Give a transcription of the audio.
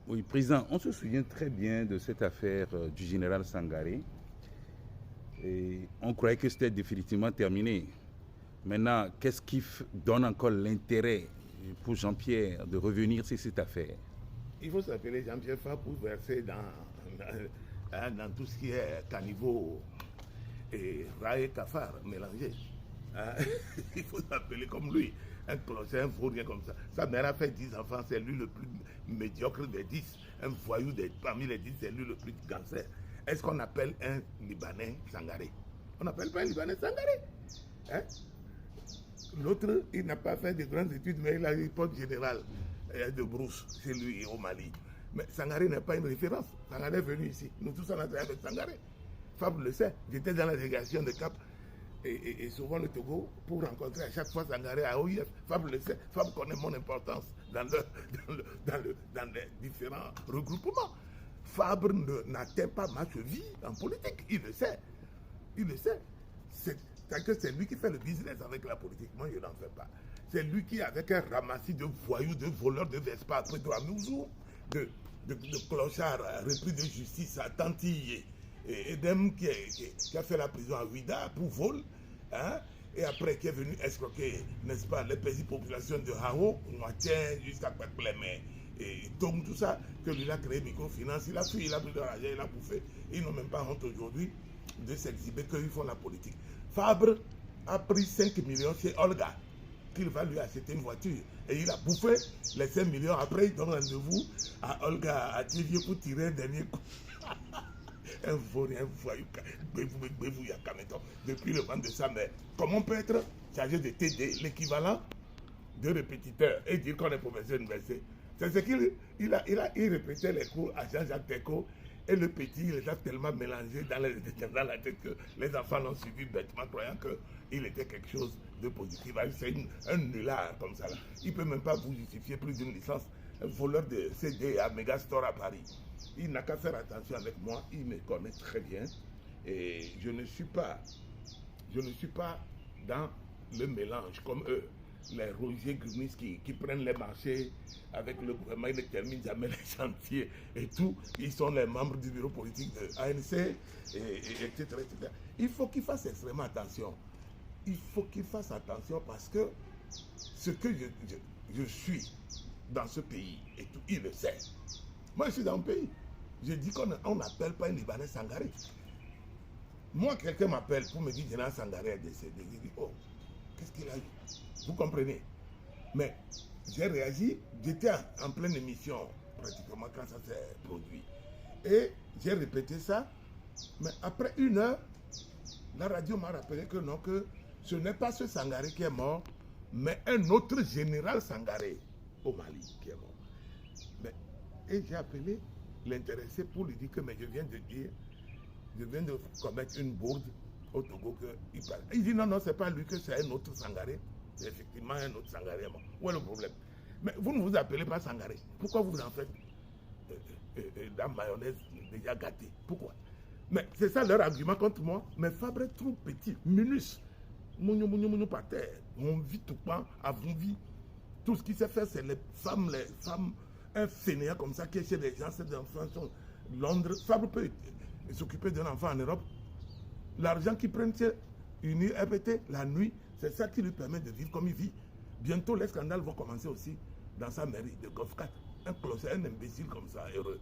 Oui, président, on se souvient très bien de cette affaire du général Sangaré. Et on croyait que c'était définitivement terminé. Maintenant, qu'est-ce qui donne encore l'intérêt pour Jean-Pierre de revenir sur cette affaire? Il faut s'appeler Jean-Pierre Fabre pour verser dans tout ce qui est caniveau et rat et cafard mélangé. Hein? Il faut s'appeler comme lui. Un clocher, un faux rien comme ça. Sa mère a fait 10 enfants, c'est lui le plus médiocre des 10. Un voyou parmi les 10, c'est lui le plus cancer. Est-ce qu'on appelle un Libanais Sangaré? On n'appelle pas un Libanais Sangaré. Hein? L'autre, il n'a pas fait de grandes études, mais il a eu poste général de brousse chez lui au Mali. Mais Sangaré n'est pas une référence. Sangaré est venu ici. Nous tous, on a travaillé avec Sangaré. Fabre le sait. J'étais dans la délégation de Cap et souvent le Togo pour rencontrer à chaque fois Sangaré à OIF. Fabre le sait. Fabre connaît mon importance dans les différents regroupements. Fabre n'atteint pas ma cheville en politique. Il le sait. Il le sait. C'est lui qui fait le business avec la politique. Moi, je n'en fais pas. C'est lui qui, avec un ramassis de voyous, de voleurs de Vespa, après de Amouzou, de clochards repris de justice à Tantille, et d'un qui a fait la prison à Ouida pour vol, hein, et après qui est venu escroquer, n'est-ce pas, les petites populations de Hao, Moitié, jusqu'à Pekpleme, et tout ça, que lui a créé microfinance, il a fui, il a pris de l'argent, il a bouffé. Ils n'ont même pas honte aujourd'hui de s'exhiber qu'ils font la politique. Fabre a pris 5 millions chez Olga, qu'il va lui acheter une voiture. Et il a bouffé les 5 millions. Après, il donne rendez-vous à Olga, à Tivier pour tirer un dernier coup. Un vaurien, un voyou, depuis le ventre de sa mère. Comment on peut être chargé de TD, l'équivalent de répétiteur, et dire qu'on est professeur universitaire? C'est ce qu'il il répétait les cours à Jean-Jacques Teco. Et le petit, il les a tellement mélangés dans la tête que les enfants l'ont suivi bêtement, croyant qu'il était quelque chose de positif. C'est un nulard comme ça. Là. Il ne peut même pas vous justifier plus d'une licence. Un voleur de CD à Megastore à Paris. Il n'a qu'à faire attention avec moi. Il me connaît très bien. Et je ne suis pas dans le mélange comme eux. Les Roger Grimis qui prennent les marchés avec le gouvernement, ils ne terminent jamais les chantiers et tout. Ils sont les membres du bureau politique de ANC, etc., etc. Il faut qu'ils fassent extrêmement attention. Il faut qu'ils fassent attention parce que ce que je suis dans ce pays, et tout, il le sait. Moi, je suis dans un pays. Je dis qu'on n'appelle pas un Libanais Sangaré. Moi, quelqu'un m'appelle pour me dire que Général Sangaré est décédé. Je dis, oh, qu'est-ce qu'il a eu? Vous comprenez? Mais j'ai réagi, j'étais en pleine émission pratiquement quand ça s'est produit. Et j'ai répété ça, mais après 1 heure, la radio m'a rappelé que non, que ce n'est pas ce Sangaré qui est mort, mais un autre général Sangaré au Mali qui est mort. Et j'ai appelé l'intéressé pour lui dire que mais je viens de commettre une bourde au Togo qu'il parle. Il dit non, c'est pas lui, que c'est un autre Sangaré. C'est effectivement un autre Sangaré. Où est le problème? Mais vous ne vous appelez pas Sangaré. Pourquoi vous en faites la mayonnaise déjà gâtée? Pourquoi? Mais c'est ça leur argument contre moi. Mais Fabre est trop petit, minus. Mougnou par terre. On vit tout le temps, avons vie. Tout ce qui s'est fait, c'est les femmes, un fainéant comme ça qui est chez les gens, ces enfants sont Londres. Fabre peut s'occuper d'un enfant en Europe. L'argent qu'ils prennent, c'est une RPT la nuit. C'est ça qui lui permet de vivre comme il vit. Bientôt, les scandales vont commencer aussi dans sa mairie de Golf 4. Un clocher, un imbécile comme ça, heureux.